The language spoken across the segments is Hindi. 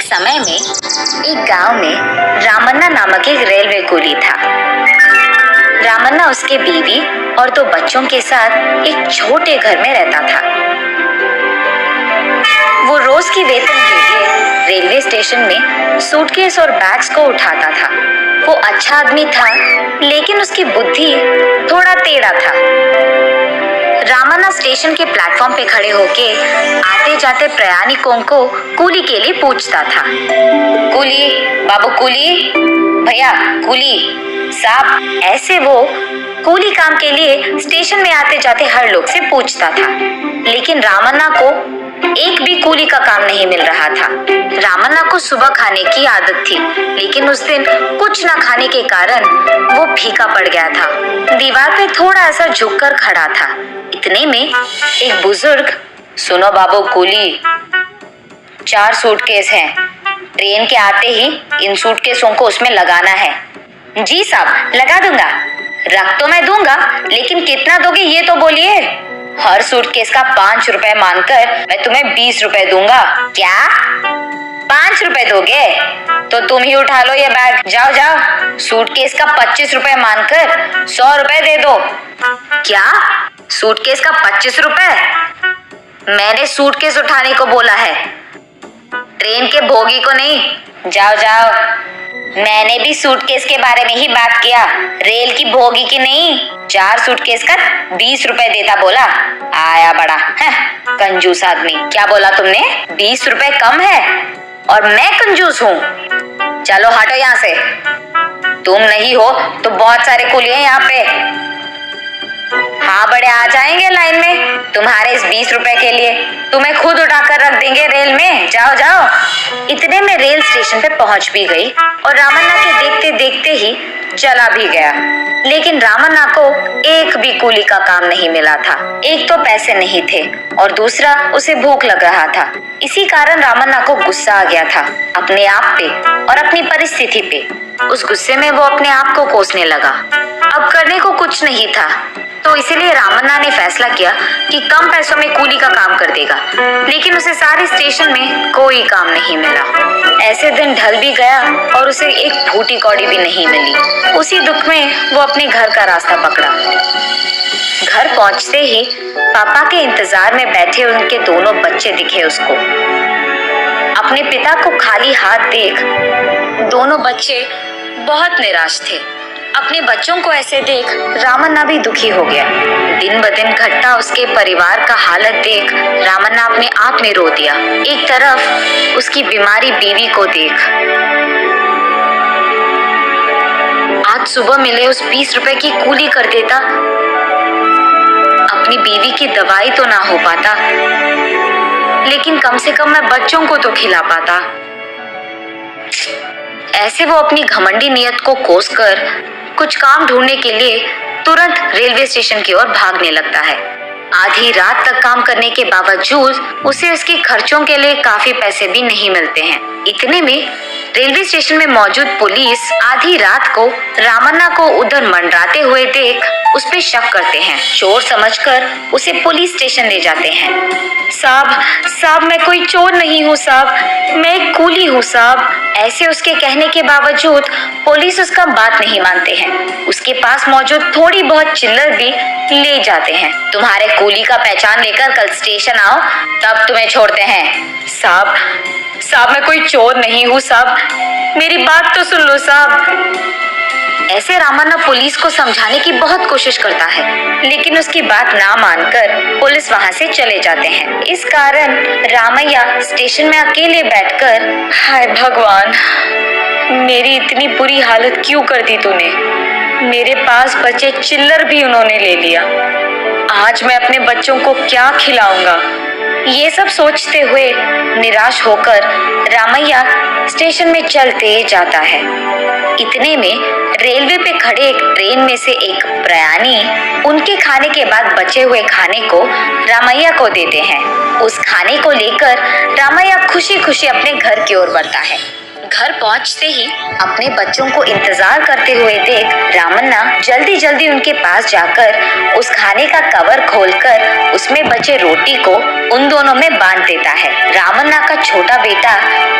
समय में एक गांव में रामन्ना नामक एक रेलवे कूली था। रामन्ना उसके बीवी और 2 बच्चों के साथ एक छोटे घर में रहता था। वो रोज की वेतन के लिए रेलवे स्टेशन में सूटकेस और बैग्स को उठाता था। वो अच्छा आदमी था, लेकिन उसकी बुद्धि थोड़ा टेढ़ा था। रामन्ना स्टेशन के प्लेटफॉर्म पे खड़े होके आते जाते प्रयाणिकों को कूली के लिए पूछता था। कूली बाबू, कूली भैया, कूली साहब, ऐसे वो कूली काम के लिए स्टेशन में आते जाते हर लोग से पूछता था। लेकिन रामन्ना को एक भी कूली का काम नहीं मिल रहा था। रामन्ना को सुबह खाने की आदत थी, लेकिन उस दिन कुछ न खाने के कारण वो फीका पड़ गया था। दीवार पे थोड़ा ऐसा झुककर खड़ा था। इतने में एक बुजुर्ग, सुनो बाबू कूली, 4 सूटकेस हैं। ट्रेन के आते ही इन सूटकेसों को उसमें लगाना है। जी साहब, लगा दूंगा। रख तो मैं दूंगा, लेकिन कितना दोगे ये तो बोलिए। हर सूटकेस का 5 रुपए मानकर मैं तुम्हें 20 रुपए दूंगा। क्या 5 रुपए दोगे? तो तुम ही उठा लो ये बैग। जाओ जाओ, सूटकेस का 25 रुपए मानकर 100 रुपए दे दो। क्या सूटकेस का 25 रुपए? मैंने सूटकेस उठाने को बोला है, ट्रेन के बोगी को नहीं। जाओ जाओ, मैंने भी सूटकेस के बारे में ही बात किया, रेल की बोगी की नहीं। 4 सूटकेस का 20 रुपए देता बोला। आया बड़ा है कंजूस आदमी। क्या बोला तुमने? 20 रुपए कम है और मैं कंजूस हूँ? चलो हटो यहाँ से। तुम नहीं हो तो बहुत सारे कूली हैं यहाँ पे। हाँ बड़े, आ जाएंगे लाइन में तुम्हारे इस 20 रुपए के लिए। तुम्हें खुद उठाकर रख देंगे रेल में। जाओ जाओ। इतने में रेल स्टेशन पे पहुंच भी गई और रामन्ना के देखते देखते ही चला भी गया। लेकिन रामन्ना को एक भी कूली का काम नहीं मिला था। एक तो पैसे नहीं थे और दूसरा उसे भूख लग रहा था। इसी कारण रामन्ना को गुस्सा आ गया था अपने आप पे और अपनी परिस्थिति पे। उस गुस्से में वो अपने आप को कोसने लगा। अब करने को कुछ नहीं था, तो इसीलिए रामन्ना ने फैसला किया कि कम पैसों में कूली का काम कर देगा। लेकिन उसे सारे स्टेशन में कोई काम नहीं मिला। ऐसे दिन ढल भी गया और उसे एक फूटी कौड़ी भी नहीं मिली। उसी दुख में वो अपने घर का रास्ता पकड़ा। घर पहुंचते ही पापा के इंतजार में बैठे उनके दोनों बच्चे दिखे उसको। अपने पिता को खाली हाथ देख दोनों बच्चे बहुत निराश थे। अपने बच्चों को ऐसे देख रामन्ना भी दुखी हो गया। दिन ब दिन घटता उसके परिवार का हालत देख रामन्ना अपने आप में रो दिया। एक तरफ उसकी बीमारी बीवी को देख, आज सुबह मिले उस 20 रुपए की कूली कर देता, अपनी बीवी की दवाई तो ना हो पाता, लेकिन कम से कम मैं बच्चों को तो खिला पाता। ऐसे वो अपनी घमंडी नियत को कोसकर कुछ काम ढूंढने के लिए तुरंत रेलवे स्टेशन की ओर भागने लगता है। आधी रात तक काम करने के बावजूद उसे उसके खर्चों के लिए काफी पैसे भी नहीं मिलते हैं। इतने में रेलवे स्टेशन में मौजूद पुलिस आधी रात को रामन्ना को उधर मंडराते हुए देख उस पे शक करते हैं। चोर समझकर उसे पुलिस स्टेशन ले जाते हैं। साहब, मैं कोई चोर नहीं हूँ साहब, मैं एक कूली हूँ साहब। ऐसे उसके कहने के बावजूद पुलिस उसका बात नहीं मानते हैं। उसके पास मौजूद थोड़ी बहुत चिल्लर भी ले जाते हैं। तुम्हारे कूली का पहचान लेकर कल स्टेशन आओ, तब तुम्हें छोड़ते हैं। साहब, मैं कोई चोर नहीं हूँ साहब, मेरी बात तो सुन लो साहब। ऐसे रामन्ना पुलिस को समझाने की बहुत कोशिश करता है, लेकिन उसकी बात ना मानकर पुलिस वहां से चले जाते हैं। इस कारण रामैया स्टेशन में अकेले बैठकर, हाय भगवान, मेरी इतनी बुरी हालत क्यों कर दी तूने? मेरे पास बचे चिल्लर भी उन्होंने ले लिया। आज मैं अपने बच्चों को क्या खिलाऊंगा? ये सब सोचते हुए निराश होकर रामैया स्टेशन में चलते जाता है। इतने में रेलवे पे खड़े एक ट्रेन में से एक प्रयाणी उनके खाने के बाद बचे हुए खाने को रामैया को देते हैं। उस खाने को लेकर रामैया खुशी खुशी अपने घर की ओर बढ़ता है। घर पहुंचते ही अपने बच्चों को इंतजार करते हुए देख रामन्ना जल्दी जल्दी उनके पास जाकर उस खाने का कवर खोलकर उसमें बचे रोटी को उन दोनों में बांट देता है। रामन्ना का छोटा बेटा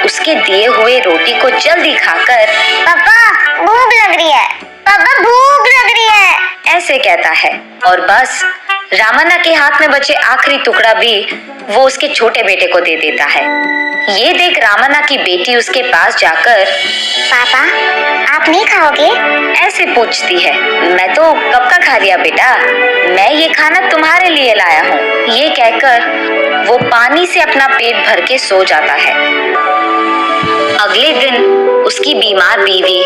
उसके दिए हुए रोटी को जल्दी खाकर पापा भूख लग रही है, पापा भूख लग रही है ऐसे कहता है और बस रामन्ना के हाथ में बचे आखिरी टुकड़ा भी वो उसके छोटे बेटे को दे देता है। ये देख रामन्ना की बेटी उसके पास जाकर पापा आप नहीं खाओगे? ऐसे पूछती है। मैं तो कब का खा लिया बेटा, मैं ये खाना तुम्हारे लिए लाया हूँ। ये कहकर वो पानी से अपना पेट भर के सो जाता है। अगले दिन उसकी बीमार बीवी,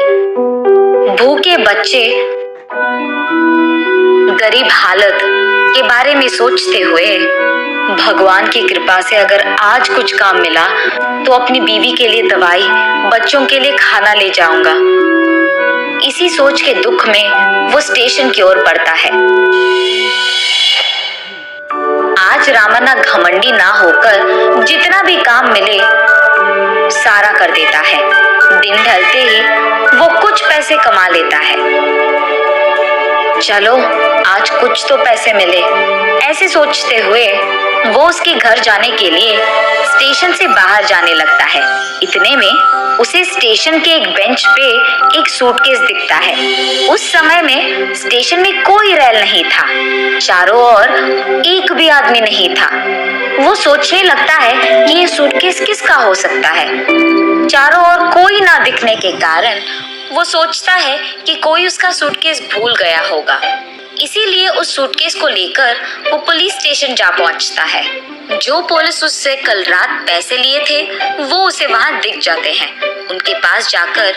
भूखे बच्चे, गरीब हालत के बारे में सोचते हुए भगवान की कृपा से अगर आज कुछ काम मिला तो अपनी बीवी के लिए दवाई, बच्चों के लिए खाना ले जाऊंगा। इसी सोच के दुख में वो स्टेशन की ओर बढ़ता है। आज रामन्ना घमंडी ना होकर जितना भी काम मिले सारा कर देता है। दिन ढलते ही वो कुछ पैसे कमा लेता है। चलो आज कुछ तो पैसे मिले, ऐसे सोचते हुए वो उसके घर जाने के लिए स्टेशन से बाहर जाने लगता है। इतने में उसे स्टेशन के एक बेंच पे एक सूटकेस दिखता है। उस समय में स्टेशन में कोई रेल नहीं था, चारों ओर एक भी आदमी नहीं था। वो सोचने लगता है कि ये सूटकेस किसका हो सकता है। चारों ओर कोई ना दिखने के कारण वो सोचता है कि कोई उसका सूटकेस भूल गया होगा। इसीलिए उस सूटकेस को लेकर वो पुलिस स्टेशन जा पहुंचता है। जो पुलिस उससे कल रात पैसे लिए थे वो उसे वहां दिख जाते हैं। उनके पास जाकर,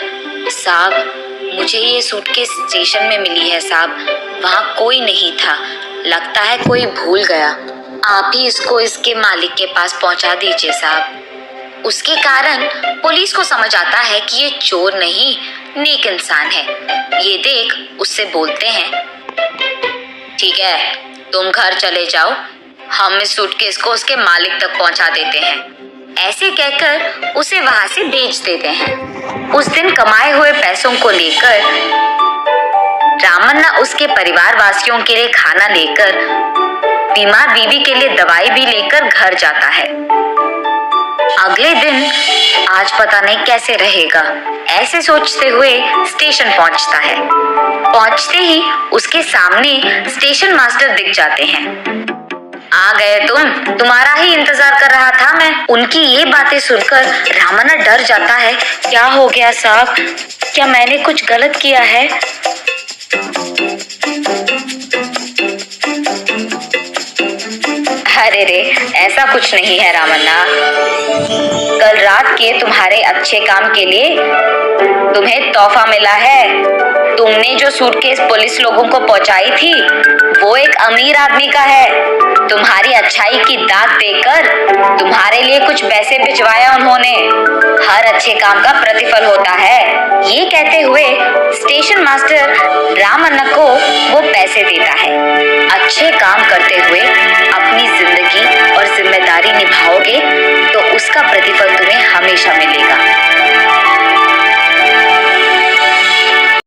साहब मुझे ये सूटकेस स्टेशन में मिली है साहब, वहां कोई नहीं था, लगता है कोई भूल गया, आप ही इसको इसके मालिक के पास पहुंचा दीजिए साहब। उसके कारण पुलिस को समझ आता है कि ये चोर नहीं नेक इंसान है। ये देख उससे बोलते हैं, ठीक है तुम घर चले जाओ, हम इस सूटकेस को उसके मालिक तक पहुंचा देते हैं। ऐसे कहकर उसे वहां से भेज देते हैं। उस दिन कमाए हुए पैसों को लेकर रामन्ना उसके परिवार वासियों के लिए खाना लेकर, बीमार बीवी के लिए दवाई भी लेकर घर जाता है। अगले दिन आज पता नहीं कैसे रहेगा, ऐसे सोचते हुए स्टेशन पहुंचता है। पहुंचते ही उसके सामने स्टेशन मास्टर दिख जाते हैं। आ गए तुम, तुम्हारा ही इंतजार कर रहा था मैं। उनकी ये बातें सुनकर रामन्ना डर जाता है। क्या हो गया साहब, क्या मैंने कुछ गलत किया है? अरे रे, ऐसा कुछ नहीं है रामन्ना, कल रात के तुम्हारे अच्छे काम के लिए तुम्हें तोहफा मिला है। तुमने जो सूटकेस पुलिस लोगों को पहुंचाई थी वो एक अमीर आदमी का है। तुम्हारी अच्छाई की दाद देकर तुम्हारे लिए कुछ पैसे भिजवाया उन्होंने। हर अच्छे काम का प्रतिफल होता है। ये कहते हुए स्टेशन मास्टर रामन्ना को वो पैसे देता है। अच्छे काम करते हुए अपनी जिंदगी और जिम्मेदारी निभाओगे तो उसका प्रतिफल तुम्हें हमेशा मिलेगा।